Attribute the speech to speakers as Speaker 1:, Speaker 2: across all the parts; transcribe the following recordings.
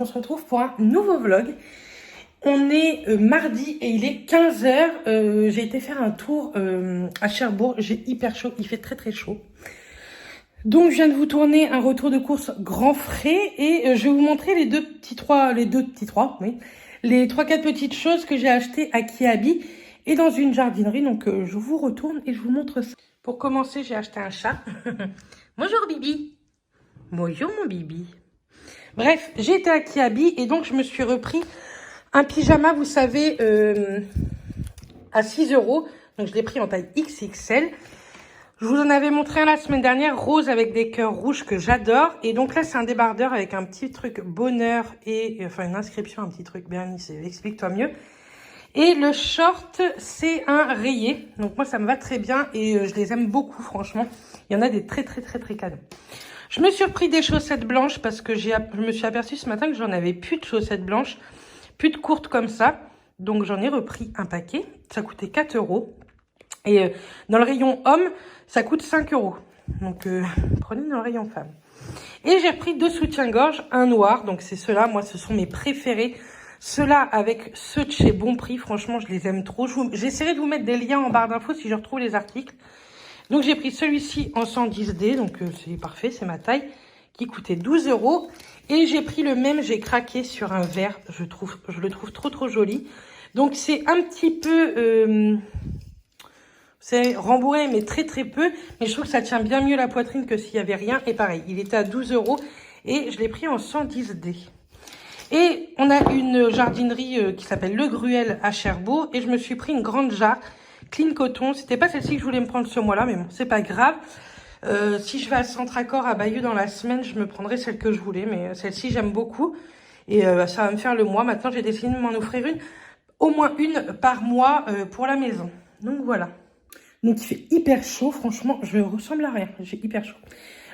Speaker 1: on se retrouve pour un nouveau vlog. On est mardi et il est 15 h. J'ai été faire un tour à Cherbourg. J'ai hyper chaud, il fait très chaud. Donc je viens de vous tourner un retour de course grand frais et je vais vous montrer les trois quatre petites choses que j'ai achetées à Kiabi et dans une jardinerie. Donc je vous retourne et je vous montre ça. Pour commencer, j'ai acheté un chat. Bonjour Bibi. Bonjour mon Bibi. Bref, j'ai été à Kiabi et donc je me suis repris un pyjama, vous savez, à 6 €. Donc je l'ai pris en taille XXL. Je vous en avais montré un la semaine dernière, rose avec des cœurs rouges que j'adore. Et donc là, c'est un débardeur avec un petit truc bonheur et enfin une inscription, un petit truc Bernice, explique-toi mieux. Et le short, c'est un rayé. Donc moi, ça me va très bien et je les aime beaucoup, franchement. Il y en a des très canons. Je me suis repris des chaussettes blanches parce que je me suis aperçue ce matin que j'en avais plus de chaussettes blanches, plus de courtes comme ça. Donc j'en ai repris un paquet. Ça coûtait 4 €. Et dans le rayon homme, ça coûte 5 €. Donc prenez dans le rayon femme. Et j'ai repris 2 soutiens-gorge, un noir. Donc c'est ceux-là, moi ce sont mes préférés. Ceux-là avec ceux de chez Bonprix, franchement je les aime trop. J'essaierai de vous mettre des liens en barre d'infos si je retrouve les articles. Donc j'ai pris celui-ci en 110D, donc c'est parfait, c'est ma taille, qui coûtait 12 €. Et j'ai pris le même, j'ai craqué sur un vert, je le trouve trop joli. Donc c'est un petit peu... c'est rembourré, mais très peu. Mais je trouve que ça tient bien mieux la poitrine que s'il n'y avait rien. Et pareil, il était à 12 € et je l'ai pris en 110D. Et on a une jardinerie qui s'appelle Le Gruel à Cherbourg. Et je me suis pris une grande jarre Clean Coton. C'était pas celle-ci que je voulais me prendre ce mois-là, mais bon, c'est pas grave. Si je vais à Centracor à Bayeux dans la semaine, je me prendrai celle que je voulais. Mais celle-ci, j'aime beaucoup. Et ça va me faire le mois. Maintenant, j'ai décidé de m'en offrir une. Au moins une par mois pour la maison. Donc voilà. Donc il fait hyper chaud, franchement, je ressemble à rien, j'ai hyper chaud.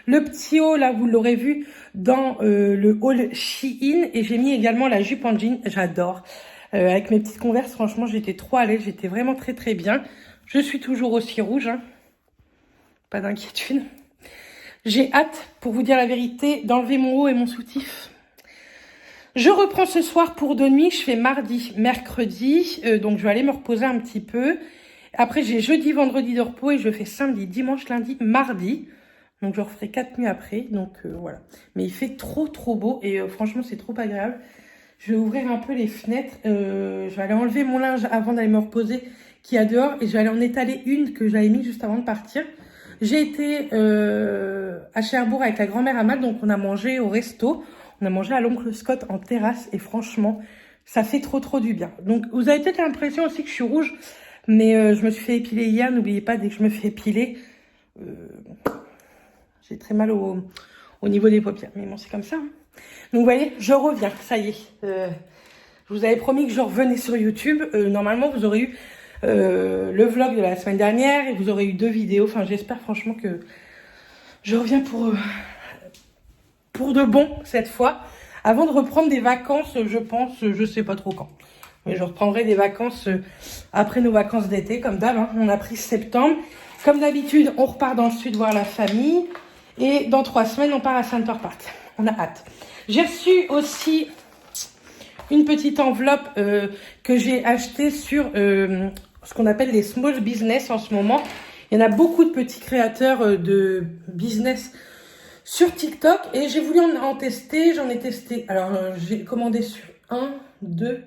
Speaker 1: Le petit haut, là, vous l'aurez vu dans le haul Shein. Et j'ai mis également la jupe en jean, j'adore. Avec mes petites Converse, franchement, j'étais trop à l'aise, j'étais vraiment très bien. Je suis toujours aussi rouge, hein. Pas d'inquiétude. J'ai hâte, pour vous dire la vérité, d'enlever mon haut et mon soutif. Je reprends ce soir pour 2 nuits, je fais mardi, mercredi, donc je vais aller me reposer un petit peu. Après, j'ai jeudi, vendredi de repos et je fais samedi, dimanche, lundi, mardi. Donc, je referai 4 nuits après. Donc, voilà. Mais il fait trop beau et franchement, c'est trop agréable. Je vais ouvrir un peu les fenêtres. Je vais aller enlever mon linge avant d'aller me reposer qui est dehors. Et je vais aller en étaler une que j'avais mis juste avant de partir. J'ai été à Cherbourg avec la grand-mère Amal. Donc, on a mangé au resto. On a mangé à l'oncle Scott en terrasse. Et franchement, ça fait trop du bien. Donc, vous avez peut-être l'impression aussi que je suis rouge. Mais je me suis fait épiler hier. N'oubliez pas, dès que je me fais épiler, j'ai très mal au niveau des paupières. Mais bon, c'est comme ça. Hein. Donc, vous voyez, je reviens. Ça y est. Je vous avais promis que je revenais sur YouTube. Normalement, vous aurez eu le vlog de la semaine dernière. Et vous aurez eu 2 vidéos. Enfin, j'espère franchement que je reviens pour de bon cette fois. Avant de reprendre des vacances, je pense, je sais pas trop quand. Mais je reprendrai des vacances après nos vacances d'été, comme d'hab. Hein. On a pris septembre. Comme d'habitude, on repart dans le sud voir la famille. Et dans 3 semaines, on part à Center Park. On a hâte. J'ai reçu aussi une petite enveloppe que j'ai achetée sur ce qu'on appelle les small business en ce moment. Il y en a beaucoup de petits créateurs de business sur TikTok. Et j'ai voulu en tester. J'en ai testé. Alors, j'ai commandé sur 1, 2...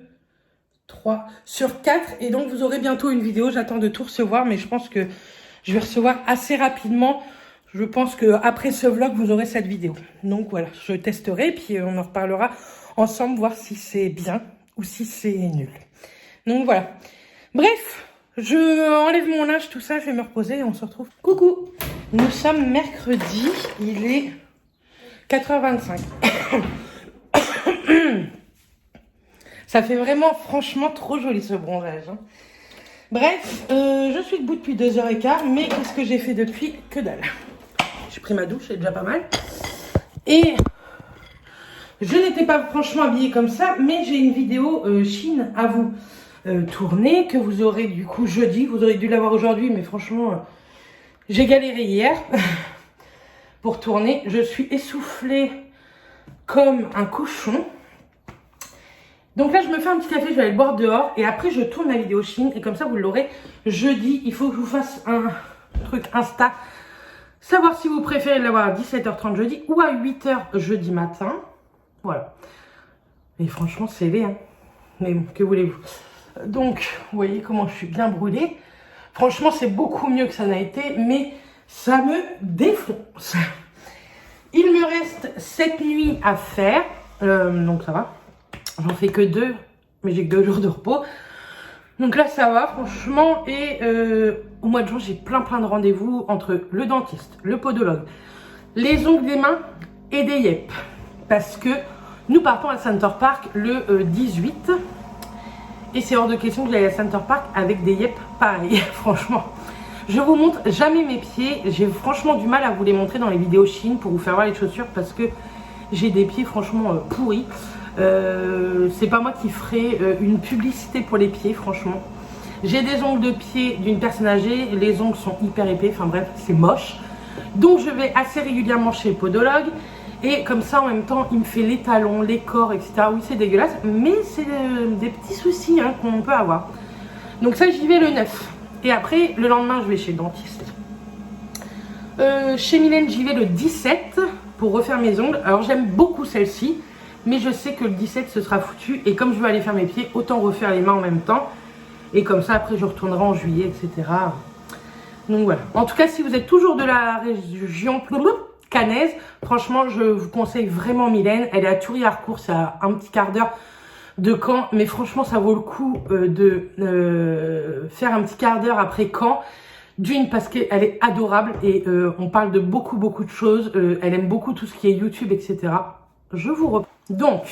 Speaker 1: 3 sur 4 et donc vous aurez bientôt une vidéo. J'attends de tout recevoir mais je pense que je vais recevoir assez rapidement. Je pense que après ce vlog vous aurez cette vidéo. Donc voilà, je testerai puis on en reparlera ensemble, voir si c'est bien ou si c'est nul. Donc voilà. Bref, je enlève mon linge, tout ça, je vais me reposer et on se retrouve. Coucou, nous sommes mercredi, il est 4h25. Ça fait vraiment, franchement, trop joli ce bronzage. Hein. Bref, je suis debout depuis 2h15, mais qu'est-ce que j'ai fait depuis? Que dalle. J'ai pris ma douche, c'est déjà pas mal. Et je n'étais pas franchement habillée comme ça, mais j'ai une vidéo Chine à vous tourner, que vous aurez du coup jeudi. Vous aurez dû l'avoir aujourd'hui, mais franchement, j'ai galéré hier pour tourner. Je suis essoufflée comme un cochon. Donc là, je me fais un petit café, je vais aller le boire dehors. Et après, je tourne la vidéo Chine. Et comme ça, vous l'aurez jeudi. Il faut que je vous fasse un truc Insta. Savoir si vous préférez l'avoir à 17h30 jeudi ou à 8h jeudi matin. Voilà. Et franchement, c'est laid, hein. Mais bon, que voulez-vous. Donc, vous voyez comment je suis bien brûlée. Franchement, c'est beaucoup mieux que ça n'a été. Mais ça me défonce. Il me reste 7 nuits à faire. Donc ça va. J'en fais que 2, mais j'ai que 2 jours de repos. Donc là, ça va, franchement. Et au mois de juin, j'ai plein de rendez-vous entre le dentiste, le podologue, les ongles des mains et des yep. Parce que nous partons à Center Park le 18. Et c'est hors de question que j'aille à Center Park avec des yep pareil, franchement. Je vous montre jamais mes pieds. J'ai franchement du mal à vous les montrer dans les vidéos Chine pour vous faire voir les chaussures parce que j'ai des pieds franchement pourris. C'est pas moi qui ferai une publicité pour les pieds, franchement. J'ai des ongles de pied d'une personne âgée, les ongles sont hyper épais, enfin bref, c'est moche. Donc je vais assez régulièrement chez le podologue. Et comme ça, en même temps, il me fait les talons, les corps, etc. Oui, c'est dégueulasse, mais c'est des petits soucis hein, qu'on peut avoir. Donc ça, j'y vais le 9. Et après, le lendemain, je vais chez le dentiste. Chez Mylène, j'y vais le 17 pour refaire mes ongles. Alors, j'aime beaucoup celle-ci, mais je sais que le 17, ce sera foutu. Et comme je veux aller faire mes pieds, autant refaire les mains en même temps. Et comme ça, après, je retournerai en juillet, etc. Donc voilà. En tout cas, si vous êtes toujours de la région cannaise, franchement, je vous conseille vraiment Mylène. Elle est à Toury-Harcourt, c'est à un petit quart d'heure de Caen. Mais franchement, ça vaut le coup de faire un petit quart d'heure après Caen. D'une, parce qu'elle est adorable et on parle de beaucoup de choses. Elle aime beaucoup tout ce qui est YouTube, etc. Je vous reprends. Donc,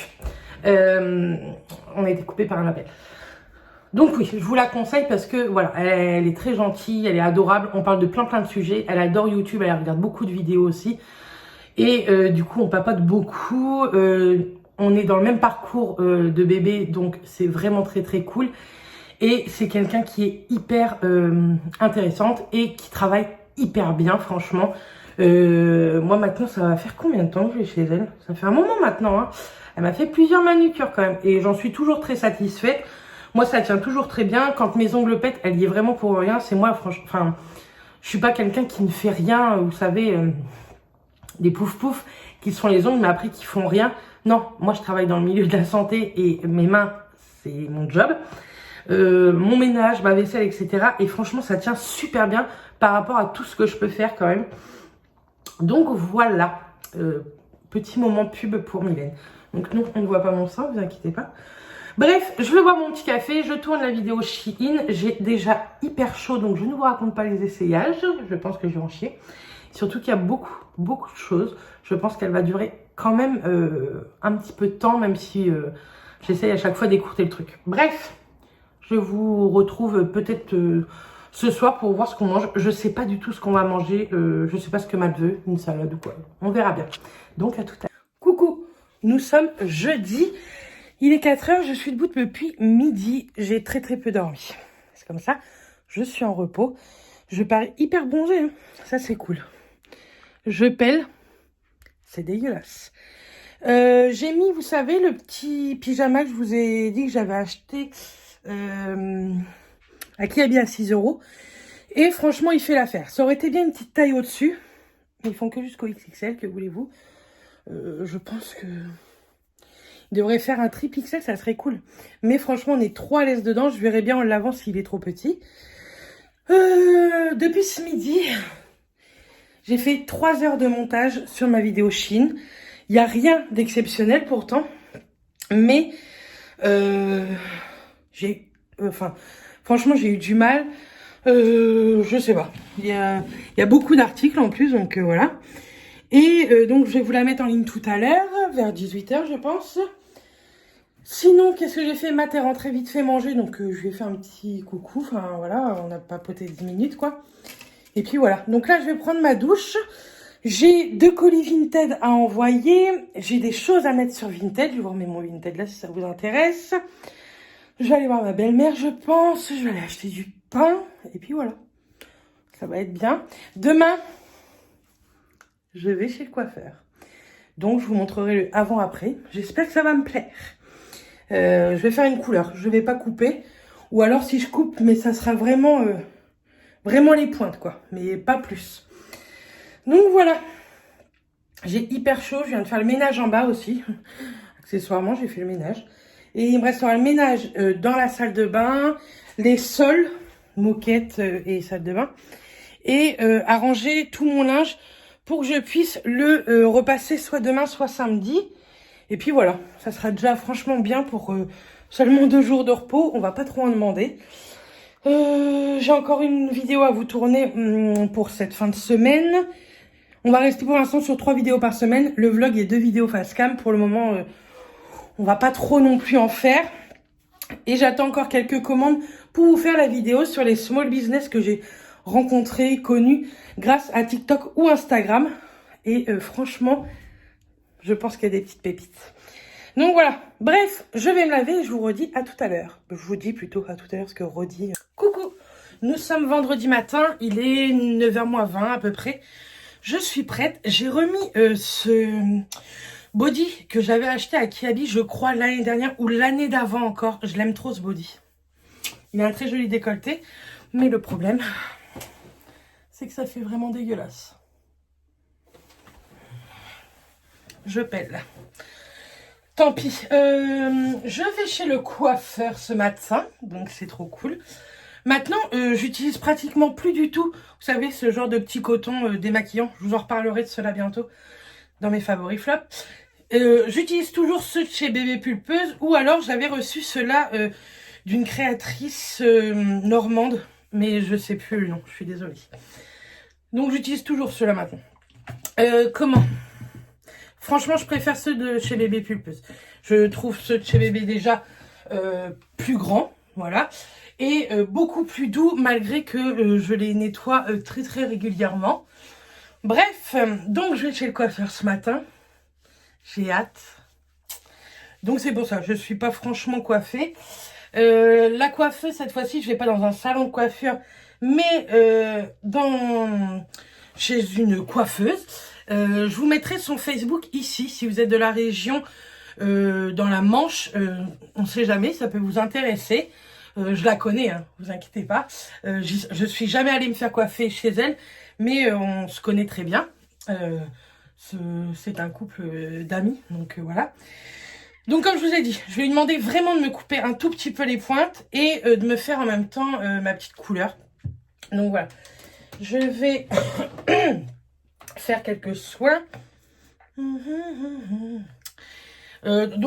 Speaker 1: on a été coupé par un appel. Donc oui, je vous la conseille parce que voilà, elle est très gentille, elle est adorable. On parle de plein de sujets. Elle adore YouTube, elle regarde beaucoup de vidéos aussi. Et du coup, on papote beaucoup. On est dans le même parcours de bébé, donc c'est vraiment très cool. Et c'est quelqu'un qui est hyper intéressante et qui travaille hyper bien, franchement. Moi maintenant, ça va faire combien de temps que je vais chez elle? Ça fait un moment maintenant, hein. Elle m'a fait plusieurs manucures quand même. Et j'en suis toujours très satisfaite. Moi, ça tient toujours très bien. Quand mes ongles pètent, elle y est vraiment pour rien. C'est moi, franchement. Enfin, je suis pas quelqu'un qui ne fait rien. Vous savez, des pouf qui sont les ongles, mais après qui font rien. Non, moi, je travaille dans le milieu de la santé et mes mains, c'est mon job. Mon ménage, ma vaisselle, etc. Et franchement, ça tient super bien par rapport à tout ce que je peux faire quand même. Donc voilà, petit moment pub pour Mylène. Donc non, on ne voit pas mon sein, vous inquiétez pas. Bref, je vais boire mon petit café, je tourne la vidéo Shein. J'ai déjà hyper chaud, donc je ne vous raconte pas les essayages. Je pense que je vais en chier. Surtout qu'il y a beaucoup de choses. Je pense qu'elle va durer quand même un petit peu de temps, même si j'essaye à chaque fois d'écourter le truc. Bref, je vous retrouve peut-être ce soir pour voir ce qu'on mange. Je sais pas du tout ce qu'on va manger. Je sais pas ce que Matt veut, une salade ou quoi. On verra bien. Donc à tout à l'heure. Coucou, nous sommes jeudi. Il est 4h, je suis debout depuis midi. J'ai très peu dormi. C'est comme ça, je suis en repos. Je parais hyper bronzée, hein. Ça c'est cool. Je pèle, c'est dégueulasse. J'ai mis, vous savez, le petit pyjama que je vous ai dit que j'avais acheté à Kiabi à 6 €. Et franchement, il fait l'affaire. Ça aurait été bien une petite taille au-dessus. Mais ils font que jusqu'au XXL, que voulez-vous. Je pense que... Il devrait faire un triple XL, ça serait cool. Mais franchement, on est trop à l'aise dedans. Je verrai bien en l'avant s'il est trop petit. Depuis ce midi, j'ai fait 3 heures de montage sur ma vidéo Chine. Il n'y a rien d'exceptionnel pourtant. Mais franchement, j'ai eu du mal. Je sais pas. Il y a beaucoup d'articles en plus, donc voilà. Et donc, je vais vous la mettre en ligne tout à l'heure, vers 18 h, je pense. Sinon, qu'est-ce que j'ai fait? Matt est rentré vite fait manger, donc je lui ai fait un petit coucou. Enfin, voilà, on a papoté 10 minutes, quoi. Et puis, voilà. Donc là, je vais prendre ma douche. J'ai 2 colis Vinted à envoyer. J'ai des choses à mettre sur Vinted. Je vais vous remettre mon Vinted là, si ça vous intéresse. Je vais aller voir ma belle-mère, je pense. Je vais aller acheter du pain. Et puis, voilà. Ça va être bien. Demain, je vais chez le coiffeur. Donc, je vous montrerai le avant-après. J'espère que ça va me plaire. Je vais faire une couleur. Je vais pas couper. Ou alors si je coupe, mais ça sera vraiment, vraiment les pointes, quoi. Mais pas plus. Donc voilà. J'ai hyper chaud. Je viens de faire le ménage en bas aussi. Accessoirement, j'ai fait le ménage. Et il me restera le ménage dans la salle de bain, les sols, moquette et salle de bain. Et arranger tout mon linge pour que je puisse le repasser soit demain, soit samedi. Et puis voilà, ça sera déjà franchement bien pour seulement 2 jours de repos. On va pas trop en demander. J'ai encore une vidéo à vous tourner pour cette fin de semaine. On va rester pour l'instant sur 3 vidéos par semaine. Le vlog est 2 vidéos face cam. Pour le moment, on va pas trop non plus en faire. Et j'attends encore quelques commandes pour vous faire la vidéo sur les small business que j'ai rencontrés, connus grâce à TikTok ou Instagram. Et franchement, je pense qu'il y a des petites pépites. Donc voilà, bref, je vais me laver et je vous redis à tout à l'heure. Je vous dis plutôt à tout à l'heure parce que redis... Coucou, nous sommes vendredi matin, il est 9h20 à peu près. Je suis prête, j'ai remis ce body que j'avais acheté à Kiabi, je crois l'année dernière ou l'année d'avant encore. Je l'aime trop ce body. Il a un très joli décolleté, mais le problème, c'est que ça fait vraiment dégueulasse. Je pèle. Tant pis. Je vais chez le coiffeur ce matin, donc c'est trop cool. Maintenant, j'utilise pratiquement plus du tout, vous savez, ce genre de petit coton démaquillant. Je vous en reparlerai de cela bientôt dans mes favoris flops. J'utilise toujours ceux de chez Bébé Pulpeuse, ou alors j'avais reçu ceux-là d'une créatrice normande, mais je sais plus le nom, je suis désolée. Donc j'utilise toujours ceux-là maintenant. Comment ? Franchement, je préfère ceux de chez Bébé Pulpeuse. Je trouve ceux de chez Bébé déjà plus grands, voilà, et beaucoup plus doux, malgré que je les nettoie très très régulièrement. Bref, donc je vais chez le coiffeur ce matin. J'ai hâte. Donc c'est pour ça, je ne suis pas franchement coiffée. La coiffeuse, cette fois-ci, je vais pas dans un salon de coiffure, mais chez une coiffeuse. Je vous mettrai son Facebook ici, si vous êtes de la région, dans la Manche, on ne sait jamais, ça peut vous intéresser. Je la connais, hein, vous inquiétez pas. Je suis jamais allée me faire coiffer chez elle, mais on se connaît très bien. C'est un couple d'amis, donc voilà. Donc comme je vous ai dit, je vais lui demander vraiment de me couper un tout petit peu les pointes et de me faire en même temps ma petite couleur. Donc voilà, je vais faire quelques soins. Donc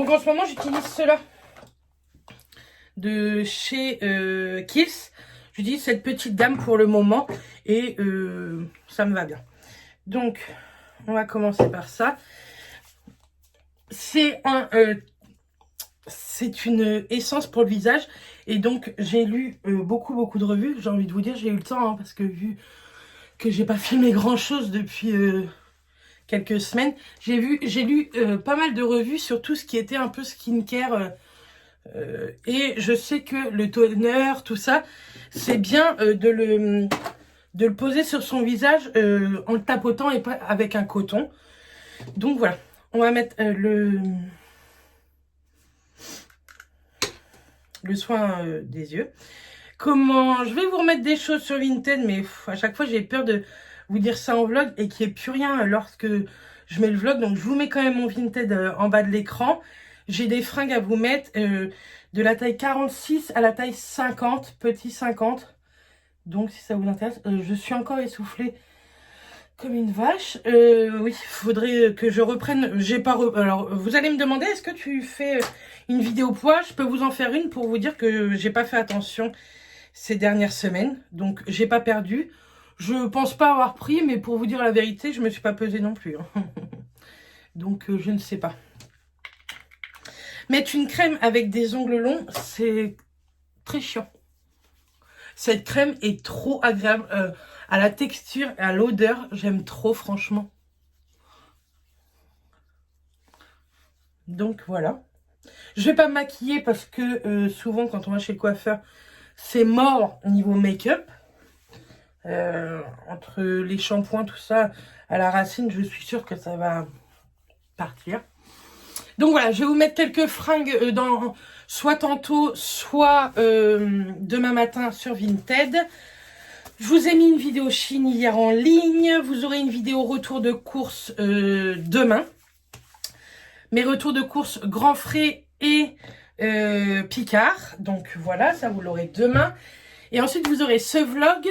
Speaker 1: en ce moment j'utilise cela de chez Kills. J'utilise cette petite dame pour le moment et ça me va bien. Donc on va commencer par ça. C'est une essence pour le visage et donc j'ai lu beaucoup de revues. J'ai envie de vous dire, j'ai eu le temps hein, parce que vu que j'ai pas filmé grand chose depuis quelques semaines, j'ai lu pas mal de revues sur tout ce qui était un peu skincare et je sais que le toner, tout ça, c'est bien de le poser sur son visage en le tapotant et pas avec un coton. Donc voilà, on va mettre le soin des yeux. Je vais vous remettre des choses sur Vinted, mais à chaque fois j'ai peur de vous dire ça en vlog et qu'il n'y ait plus rien lorsque je mets le vlog. Donc je vous mets quand même mon Vinted en bas de l'écran. J'ai des fringues à vous mettre de la taille 46 à la taille 50, petit 50. Donc si ça vous intéresse, je suis encore essoufflée comme une vache. Oui, il faudrait que je reprenne. J'ai pas Alors, vous allez me demander, est-ce que tu fais une vidéo poids? Je peux vous en faire une pour vous dire que j'ai pas fait attention ces dernières semaines. Donc, j'ai pas perdu. Je pense pas avoir pris, mais pour vous dire la vérité, je me suis pas pesée non plus. Hein. Donc, je ne sais pas. Mettre une crème avec des ongles longs, c'est très chiant. Cette crème est trop agréable. À la texture et à l'odeur, j'aime trop franchement. Donc voilà. Je vais pas me maquiller parce que souvent quand on va chez le coiffeur, c'est mort niveau make-up. Entre les shampoings, tout ça, à la racine, je suis sûre que ça va partir. Donc voilà, je vais vous mettre quelques fringues soit tantôt, soit demain matin sur Vinted. Je vous ai mis une vidéo Chine hier en ligne. Vous aurez une vidéo retour de course demain. Mes retours de course Grand Frais et Picard. Donc voilà, ça vous l'aurez demain. Et ensuite, vous aurez ce vlog.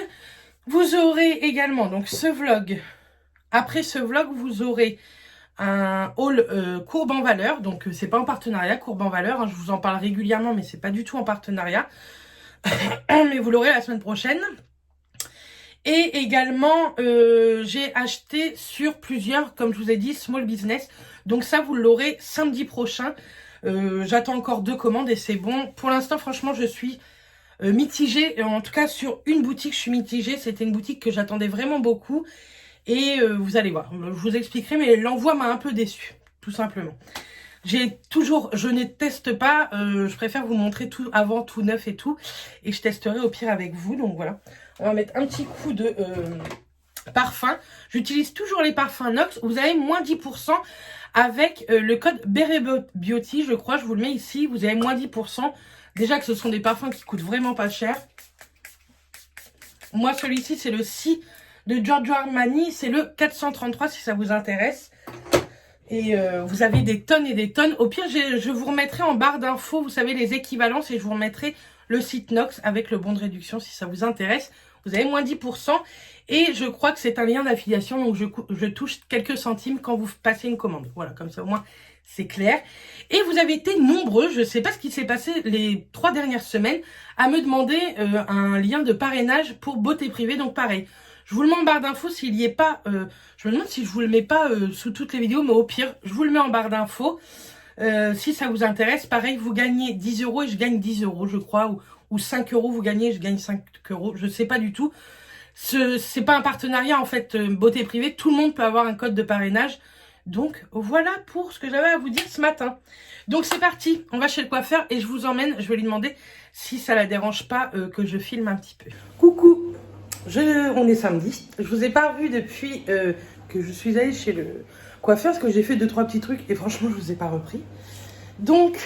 Speaker 1: Vous aurez également, donc ce vlog. Après ce vlog, vous aurez un haul Courbe en valeur. Donc, c'est pas en partenariat, Courbe en valeur. Hein, je vous en parle régulièrement, mais c'est pas du tout en partenariat. Mais vous l'aurez la semaine prochaine. Et également, j'ai acheté sur plusieurs, comme je vous ai dit, small business. Donc ça, vous l'aurez samedi prochain. J'attends encore 2 commandes et c'est bon. Pour l'instant, franchement, je suis mitigée. En tout cas, sur une boutique, je suis mitigée. C'était une boutique que j'attendais vraiment beaucoup. Et vous allez voir, je vous expliquerai, mais l'envoi m'a un peu déçue, tout simplement. Je ne teste pas, je préfère vous montrer tout avant, tout neuf et tout. Et je testerai au pire avec vous, donc voilà. On va mettre un petit coup de parfum. J'utilise toujours les parfums Nox. Vous avez moins 10% avec le code Beauty, je crois. Je vous le mets ici. Vous avez moins 10%. Déjà que ce sont des parfums qui coûtent vraiment pas cher. Moi, celui-ci, c'est le Si de Giorgio Armani. C'est le 433 si ça vous intéresse. Et vous avez des tonnes et des tonnes. Au pire, je vous remettrai en barre d'infos, vous savez, les équivalences. Et je vous remettrai le site Nox avec le bon de réduction si ça vous intéresse. Vous avez moins 10%. Et je crois que c'est un lien d'affiliation. Donc, je touche quelques centimes quand vous passez une commande. Voilà, comme ça au moins, c'est clair. Et vous avez été nombreux, je ne sais pas ce qui s'est passé les 3 dernières semaines, à me demander un lien de parrainage pour beauté privée. Donc, pareil. Je vous le mets en barre d'infos s'il n'y est pas. Je me demande si je vous le mets pas sous toutes les vidéos, mais au pire, je vous le mets en barre d'infos. Si ça vous intéresse, pareil, vous gagnez 10 € et je gagne 10 €, je crois, ou 5 €, vous gagnez, je gagne 5 €, je sais pas du tout. C'est pas un partenariat en fait, beauté privée, tout le monde peut avoir un code de parrainage. Donc voilà pour ce que j'avais à vous dire ce matin. Donc c'est parti, on va chez le coiffeur et je vous emmène, je vais lui demander si ça la dérange pas que je filme un petit peu. Coucou, on est samedi, je vous ai pas revu depuis que je suis allée chez le coiffeur parce que j'ai fait 2-3 petits trucs et franchement je vous ai pas repris. Donc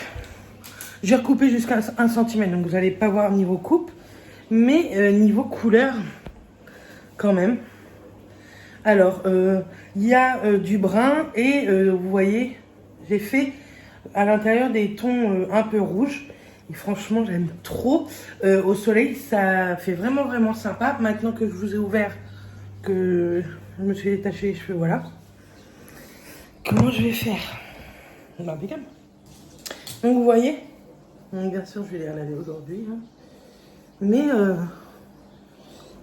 Speaker 1: j'ai recoupé jusqu'à 1 cm, donc vous n'allez pas voir niveau coupe, mais niveau couleur quand même. Alors il y a du brun et vous voyez j'ai fait à l'intérieur des tons un peu rouges. Et franchement, j'aime trop. Au soleil, ça fait vraiment sympa. Maintenant que je vous ai ouvert, que je me suis détaché les cheveux, voilà. Comment je vais faire? Bah, impeccable. Donc, vous voyez, donc, bien sûr, je vais les relaver aujourd'hui. Hein. Mais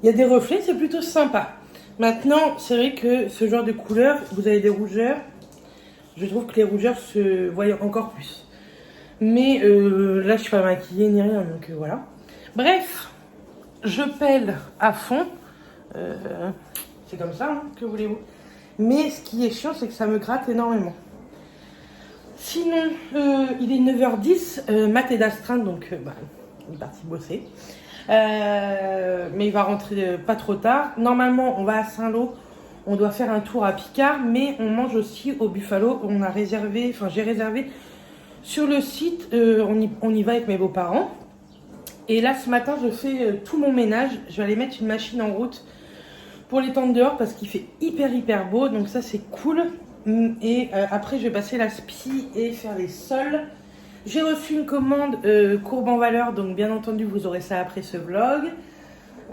Speaker 1: il y a des reflets, c'est plutôt sympa. Maintenant, c'est vrai que ce genre de couleur, vous avez des rougeurs. Je trouve que les rougeurs se voient encore plus. Mais là, je suis pas maquillée ni rien, donc voilà. Bref, je pèle à fond. C'est comme ça, hein, que voulez-vous. Mais ce qui est chiant, c'est que ça me gratte énormément. Sinon, il est 9h10. Matt est d'astreinte, donc il est parti bosser. Mais il va rentrer pas trop tard. Normalement, on va à Saint-Lô. On doit faire un tour à Picard, mais on mange aussi au Buffalo. On a réservé, enfin j'ai réservé sur le site, on y va avec mes beaux-parents. Et là, ce matin, je fais tout mon ménage. Je vais aller mettre une machine en route pour les tendre dehors parce qu'il fait hyper beau. Donc ça, c'est cool. Et après, je vais passer la spie et faire les sols. J'ai reçu une commande Courbe en valeur. Donc bien entendu, vous aurez ça après ce vlog.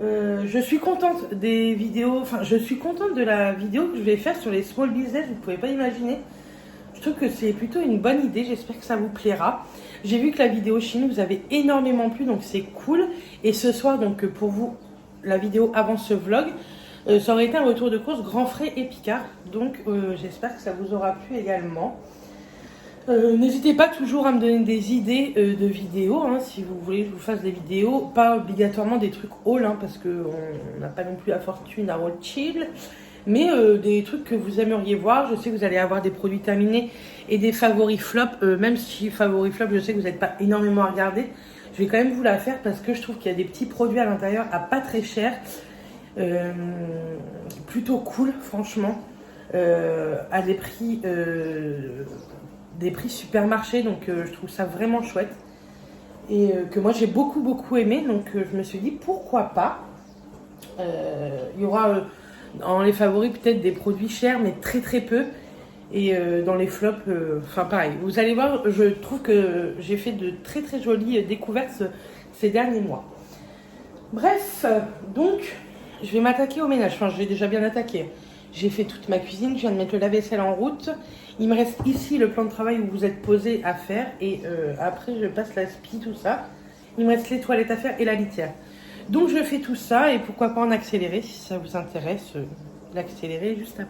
Speaker 1: Je suis contente des vidéos. Enfin, je suis contente de la vidéo que je vais faire sur les small business. Vous ne pouvez pas imaginer. Je trouve que c'est plutôt une bonne idée, j'espère que ça vous plaira. J'ai vu que la vidéo Chine vous avait énormément plu, donc c'est cool. Et ce soir, donc pour vous, la vidéo avant ce vlog, ça aurait été un retour de course Grand Frais et Picard. Donc j'espère que ça vous aura plu également. N'hésitez pas toujours à me donner des idées de vidéos, hein, si vous voulez que je vous fasse des vidéos. Pas obligatoirement des trucs haul, hein, parce qu'on n'a pas non plus la fortune à Rothschild. Mais des trucs que vous aimeriez voir. Je sais que vous allez avoir des produits terminés et des favoris flop. Même si favoris flop, je sais que vous n'êtes pas énormément à regarder. Je vais quand même vous la faire parce que je trouve qu'il y a des petits produits à l'intérieur à pas très cher. Plutôt cool, franchement. À des prix supermarché. Donc je trouve ça vraiment chouette. et que moi j'ai beaucoup aimé. Donc je me suis dit pourquoi pas. Il y aura dans les favoris peut-être des produits chers mais très peu. Et dans les flops, enfin pareil. Vous allez voir, je trouve que j'ai fait de très jolies découvertes ces derniers mois. Bref, donc je vais m'attaquer au ménage. Enfin, je vais déjà bien attaquer. J'ai fait toute ma cuisine, je viens de mettre le lave-vaisselle en route. Il me reste ici le plan de travail où vous êtes posé à faire. Et après, je passe la spie, tout ça. Il me reste les toilettes à faire et la litière. Donc je fais tout ça et pourquoi pas en accélérer si ça vous intéresse. L'accélérer juste après.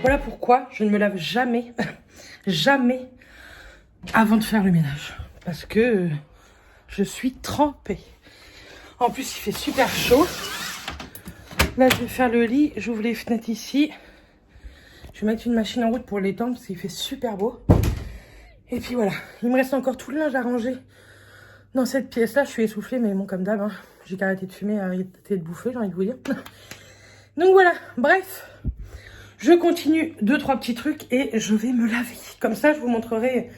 Speaker 1: Voilà pourquoi je ne me lave jamais, jamais avant de faire le ménage. Parce que je suis trempée. En plus, il fait super chaud. Là, je vais faire le lit. J'ouvre les fenêtres ici. Je vais mettre une machine en route pour l'étendre parce qu'il fait super beau. Et puis voilà. Il me reste encore tout le linge à ranger dans cette pièce-là. Je suis essoufflée, mais bon, comme d'hab, hein, j'ai qu'à arrêter de fumer, arrêter de bouffer, j'ai envie de vous dire. Donc voilà, bref. Je continue 2-3 petits trucs et je vais me laver. Comme ça, je vous montrerai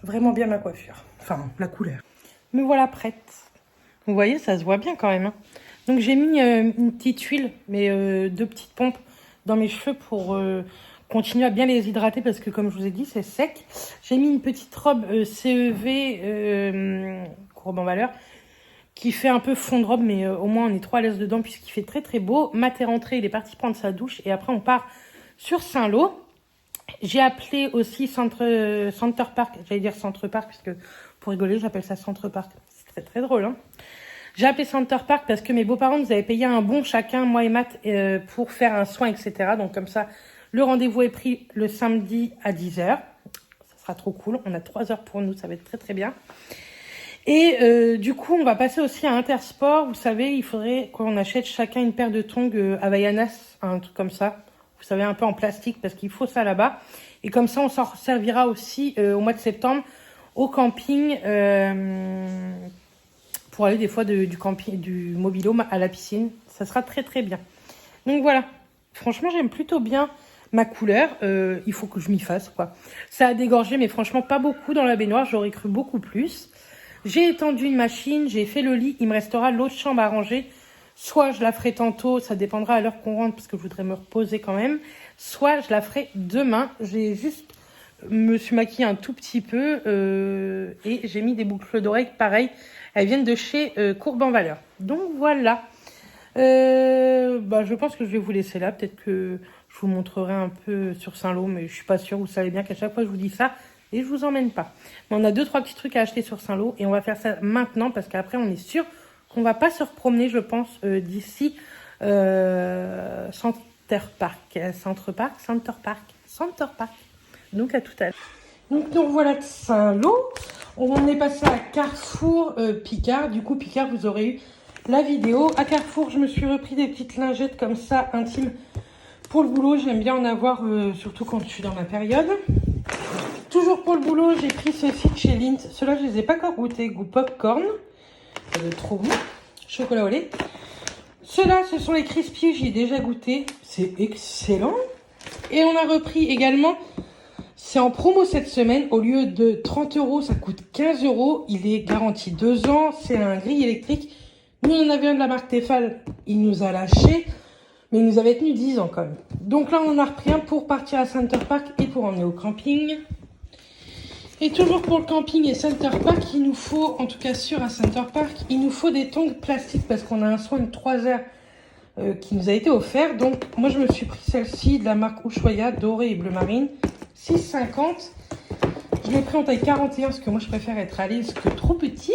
Speaker 1: vraiment bien ma coiffure. Enfin, la couleur. Me voilà prête. Vous voyez, ça se voit bien quand même. Hein. Donc, j'ai mis une petite huile, mais 2 petites pompes dans mes cheveux pour continuer à bien les hydrater parce que, comme je vous ai dit, c'est sec. J'ai mis une petite robe CEV, courbe en valeur, qui fait un peu fond de robe, mais au moins on est trop à l'aise dedans puisqu'il fait très beau. Matt est rentré, il est parti prendre sa douche et après on part sur Saint-Lô. J'ai appelé aussi Center Park, j'allais dire Centre Park, puisque pour rigoler, j'appelle ça Centre Park. C'est très drôle, hein. J'ai appelé Center Park parce que mes beaux-parents nous avaient payé un bon chacun, moi et Matt, pour faire un soin, etc. Donc comme ça, le rendez-vous est pris le samedi à 10h. Ça sera trop cool, on a 3 heures pour nous, ça va être très bien. Et du coup, on va passer aussi à Intersport. Vous savez, il faudrait qu'on achète chacun une paire de tongs Havaianas, un truc comme ça. Vous savez, un peu en plastique parce qu'il faut ça là-bas. Et comme ça, on s'en servira aussi au mois de septembre au camping pour aller des fois du camping, du mobil-home à la piscine. Ça sera très bien. Donc voilà, franchement, j'aime plutôt bien ma couleur. Il faut que je m'y fasse, quoi. Ça a dégorgé, mais franchement, pas beaucoup dans la baignoire. J'aurais cru beaucoup plus. J'ai étendu une machine, j'ai fait le lit. Il me restera l'autre chambre à ranger. Soit je la ferai tantôt, ça dépendra à l'heure qu'on rentre parce que je voudrais me reposer quand même. Soit je la ferai demain. J'ai juste me suis maquillée un tout petit peu et j'ai mis des boucles d'oreilles pareil. Elles viennent de chez Courbe en Valeur. Donc voilà. Je pense que je vais vous laisser là. Peut-être que je vous montrerai un peu sur Saint-Lô, mais je suis pas sûre. Vous savez bien qu'à chaque fois je vous dis ça et je vous emmène pas. Mais on a 2-3 petits trucs à acheter sur Saint-Lô et on va faire ça maintenant parce qu'après on est sûr qu'on va pas se repromener, je pense, d'ici Center Park. Donc à tout à l'heure. Donc nous revoilà de Saint-Lô. On est passé à Carrefour Picard. Du coup, Picard, vous aurez eu la vidéo. À Carrefour, je me suis repris des petites lingettes comme ça, intimes, pour le boulot. J'aime bien en avoir, surtout quand je suis dans ma période. Toujours pour le boulot, j'ai pris ceci de chez Lindt. Ceux-là, je les ai pas encore goûtés. Goût popcorn. Trop bon. Chocolat au lait. Ceux-là, ce sont les crispies. J'y ai déjà goûté. C'est excellent. Et on a repris également... C'est en promo cette semaine. Au lieu de 30 €, ça coûte 15 €. Il est garanti 2 ans. C'est un grille électrique. Nous, on en avait un de la marque Tefal. Il nous a lâché. Mais il nous avait tenu 10 ans quand même. Donc là, on en a repris un pour partir à Center Park et pour emmener au camping. Et toujours pour le camping et Center Park, il nous faut, en tout cas sûr à Center Park, il nous faut des tongs plastiques parce qu'on a un soin de 3 heures qui nous a été offert. Donc moi je me suis pris celle-ci de la marque Ushuaïa, dorée et bleu marine, 6,50. Je l'ai pris en taille 41 parce que moi je préfère être à l'aise que trop petit.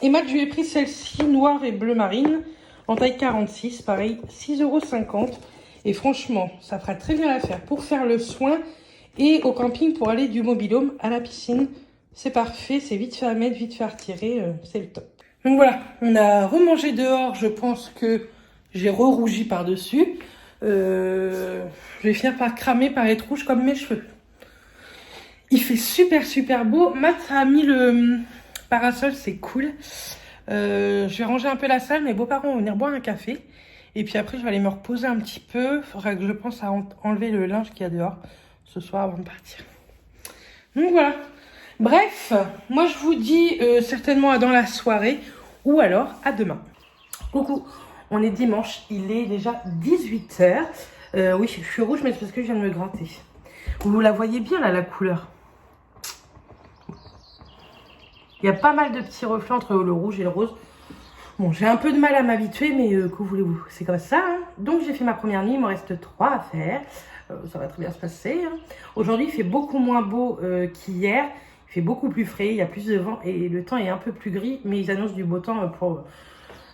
Speaker 1: Et Matt, je lui ai pris celle-ci noire et bleu marine en taille 46, pareil, 6,50 €. Et franchement, ça fera très bien l'affaire pour faire le soin et au camping pour aller du mobil-home à la piscine. C'est parfait, c'est vite fait à mettre, vite fait à retirer, c'est le top. Donc voilà, on a remangé dehors, je pense que j'ai re-rougi par-dessus. Je vais finir par cramer, par être rouge comme mes cheveux. Il fait super beau. Matt a mis le parasol, c'est cool. Je vais ranger un peu la salle, mes beaux-parents vont venir boire un café. Et puis après, je vais aller me reposer un petit peu. Il faudra que je pense à enlever le linge qu'il y a dehors ce soir avant de partir. Donc voilà. Bref, moi je vous dis certainement à dans la soirée ou alors à demain. Coucou, on est dimanche, il est déjà 18 h. Oui, je suis rouge, mais c'est parce que je viens de me gratter. Vous la voyez bien là, la couleur? Il y a pas mal de petits reflets entre le rouge et le rose. Bon, j'ai un peu de mal à m'habituer, mais que voulez-vous? C'est comme ça. Hein. Donc, j'ai fait ma première nuit. Il me reste 3 à faire. Ça va très bien se passer. Hein. Aujourd'hui, il fait beaucoup moins beau qu'hier. Il fait beaucoup plus frais. Il y a plus de vent et le temps est un peu plus gris. Mais ils annoncent du beau temps pour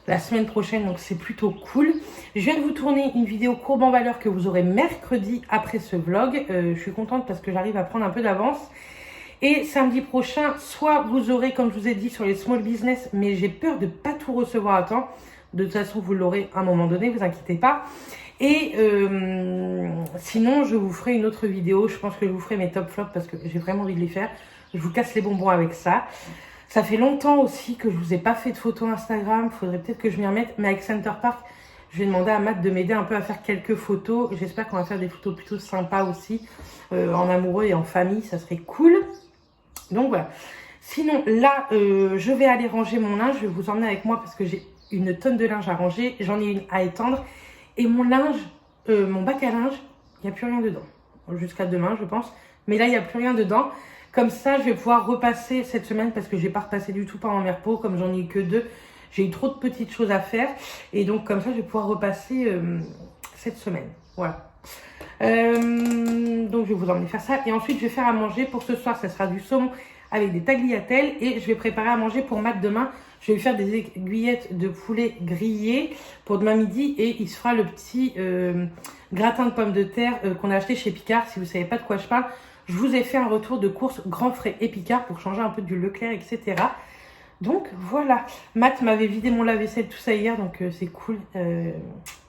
Speaker 1: la semaine prochaine. Donc, c'est plutôt cool. Je viens de vous tourner une vidéo courbe en valeur que vous aurez mercredi après ce vlog. Je suis contente parce que j'arrive à prendre un peu d'avance. Et samedi prochain, soit vous aurez, comme je vous ai dit, sur les small business, mais j'ai peur de ne pas tout recevoir à temps. De toute façon, vous l'aurez à un moment donné, vous inquiétez pas. Et sinon, je vous ferai une autre vidéo. Je pense que je vous ferai mes top flops parce que j'ai vraiment envie de les faire. Je vous casse les bonbons avec ça. Ça fait longtemps aussi que je ne vous ai pas fait de photos Instagram. Il faudrait peut-être que je m'y remette. Mais avec Center Park, je vais demander à Matt de m'aider un peu à faire quelques photos. J'espère qu'on va faire des photos plutôt sympas aussi. En amoureux et en famille, ça serait cool. Donc voilà. Sinon, là, je vais aller ranger mon linge. Je vais vous emmener avec moi parce que j'ai une tonne de linge à ranger. J'en ai une à étendre. Et mon linge, mon bac à linge, il n'y a plus rien dedans. Jusqu'à demain, je pense. Mais là, il n'y a plus rien dedans. Comme ça, je vais pouvoir repasser cette semaine parce que je n'ai pas repassé du tout pendant mes repos. Comme j'en ai eu que 2, j'ai eu trop de petites choses à faire. Et donc, comme ça, je vais pouvoir repasser cette semaine. Voilà. Donc je vais vous emmener faire ça et ensuite je vais faire à manger pour ce soir. Ça sera du saumon avec des tagliatelles et je vais préparer à manger pour Matt demain. Je vais lui faire des aiguillettes de poulet grillées pour demain midi et il se fera le petit gratin de pommes de terre qu'on a acheté chez Picard. Si vous ne savez pas de quoi je parle, je vous ai fait un retour de course Grand Frais et Picard pour changer un peu du Leclerc, etc. Donc voilà, Matt m'avait vidé mon lave-vaisselle tout ça hier, donc c'est cool.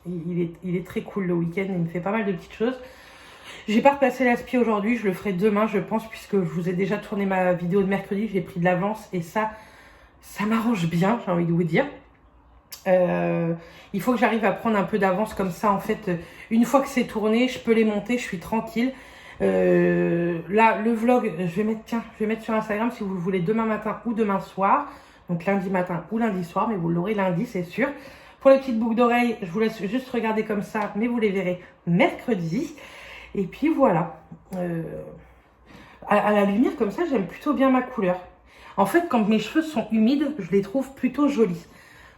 Speaker 1: Il est très cool le week-end, il me fait pas mal de petites choses. J'ai pas repassé l'aspi aujourd'hui, je le ferai demain je pense, puisque je vous ai déjà tourné ma vidéo de mercredi, j'ai pris de l'avance et ça m'arrange bien, j'ai envie de vous dire. Il faut que j'arrive à prendre un peu d'avance comme ça, en fait, une fois que c'est tourné, je peux les monter, je suis tranquille. Là, le vlog, je vais mettre sur Instagram si vous le voulez demain matin ou demain soir. Donc lundi matin ou lundi soir, mais vous l'aurez lundi, c'est sûr. Pour les petites boucles d'oreilles, je vous laisse juste regarder comme ça, mais vous les verrez mercredi. Et puis voilà. À la lumière comme ça, j'aime plutôt bien ma couleur. En fait, quand mes cheveux sont humides, je les trouve plutôt jolis.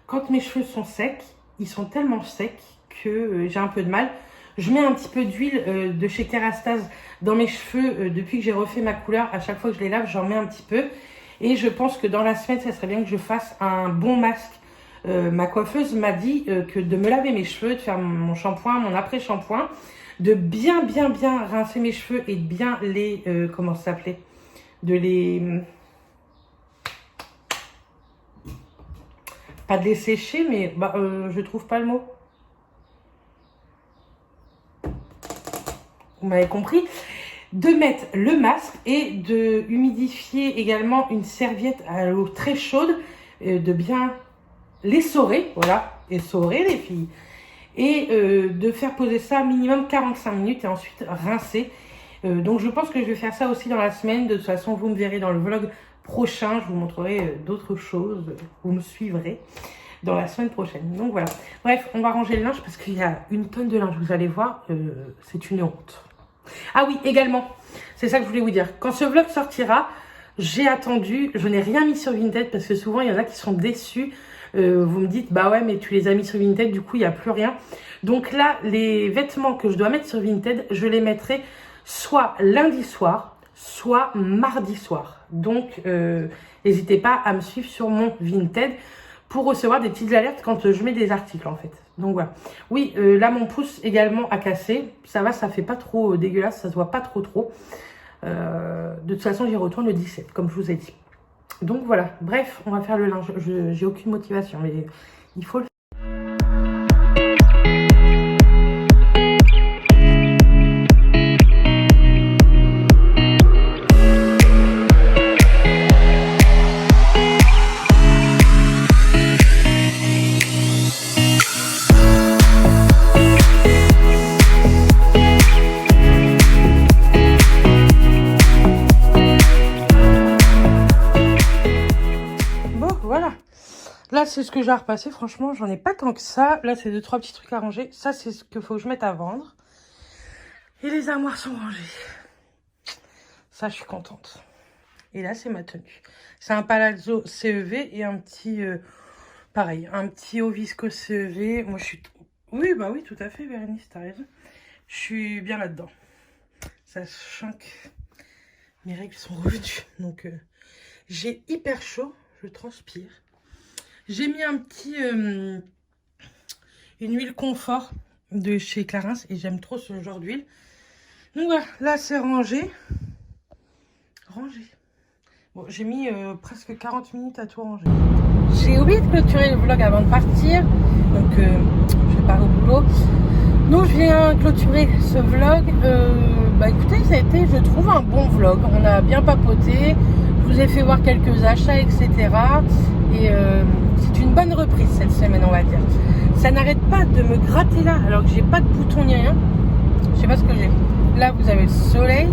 Speaker 1: Quand mes cheveux sont secs, ils sont tellement secs que j'ai un peu de mal. Je mets un petit peu d'huile de chez Kerastase dans mes cheveux depuis que j'ai refait ma couleur. À chaque fois que je les lave, j'en mets un petit peu. Et je pense que dans la semaine, ça serait bien que je fasse un bon masque. Ma coiffeuse m'a dit que de me laver mes cheveux, de faire mon shampoing, mon après-shampoing, de bien rincer mes cheveux et de bien les... comment ça s'appelait? De les... Pas de les sécher, mais je trouve pas le mot. Vous m'avez compris, de mettre le masque et de humidifier également une serviette à l'eau très chaude, de bien l'essorer, voilà, essorer les filles, et de faire poser ça minimum 45 minutes et ensuite rincer. Donc je pense que je vais faire ça aussi dans la semaine. De toute façon, vous me verrez dans le vlog prochain, je vous montrerai d'autres choses, vous me suivrez dans la semaine prochaine. Donc voilà, bref, on va ranger le linge parce qu'il y a une tonne de linge, vous allez voir, c'est une honte. Ah oui, également, c'est ça que je voulais vous dire. Quand ce vlog sortira, J'ai attendu, je n'ai rien mis sur Vinted parce que souvent il y en a qui sont déçus. Vous me dites, bah ouais, mais tu les as mis sur Vinted, du coup il n'y a plus rien. Donc là, les vêtements que je dois mettre sur Vinted, je les mettrai soit lundi soir, soit mardi soir. Donc n'hésitez pas à me suivre sur mon Vinted pour recevoir des petites alertes quand je mets des articles en fait. Donc voilà. Oui, là mon pouce également a cassé. Ça va, ça fait pas trop dégueulasse, ça se voit pas trop. De toute façon, j'y retourne le 17, comme je vous ai dit. Donc voilà, bref, on va faire le linge. J'ai aucune motivation, mais il faut le faire. Voilà, là c'est ce que j'ai à repasser, franchement j'en ai pas tant que ça. Là c'est 2-3 petits trucs à ranger, ça c'est ce qu'il faut que je mette à vendre. Et les armoires sont rangées, ça je suis contente. Et là c'est ma tenue, c'est un palazzo CEV et un petit, pareil, un petit haut visco CEV. Moi je suis, oui bah oui tout à fait Bérénice, t'as raison, je suis bien là-dedans. Sachant que mes règles sont revenues, donc j'ai hyper chaud. Je transpire. J'ai mis un petit une huile confort de chez Clarins et j'aime trop ce genre d'huile. Donc voilà, là c'est rangé. Bon, j'ai mis presque 40 minutes à tout ranger. J'ai oublié de clôturer le vlog avant de partir. Donc je pars au boulot. Donc je viens clôturer ce vlog. Bah écoutez, ça a été, je trouve, un bon vlog. On a bien papoté. Je vous ai fait voir quelques achats, etc. Et c'est une bonne reprise cette semaine, on va dire. Ça n'arrête pas de me gratter là, alors que j'ai pas de bouton ni rien. Je sais pas ce que j'ai. Là, vous avez le soleil.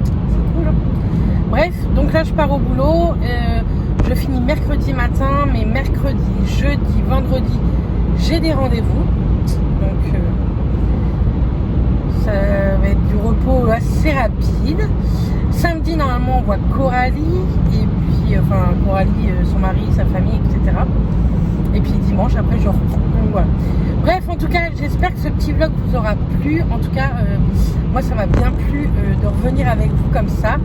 Speaker 1: C'est cool, hein. Bref, donc là, je pars au boulot. Je finis mercredi matin, mais mercredi, jeudi, vendredi, j'ai des rendez-vous. Donc, ça va être du repos assez rapide. Samedi, normalement, on voit Coralie, et puis, enfin, Coralie, son mari, sa famille, etc. Et puis dimanche, après, je reprends. Donc voilà. Bref, en tout cas, j'espère que ce petit vlog vous aura plu. En tout cas, moi, ça m'a bien plu de revenir avec vous comme ça.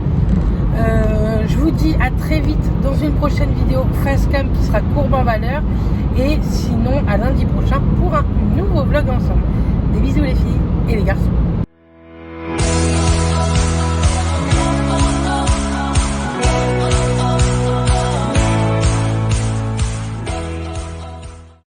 Speaker 1: Je vous dis à très vite dans une prochaine vidéo facecam qui sera courbe en valeur. Et sinon, à lundi prochain pour un nouveau vlog ensemble. Des bisous les filles et les garçons.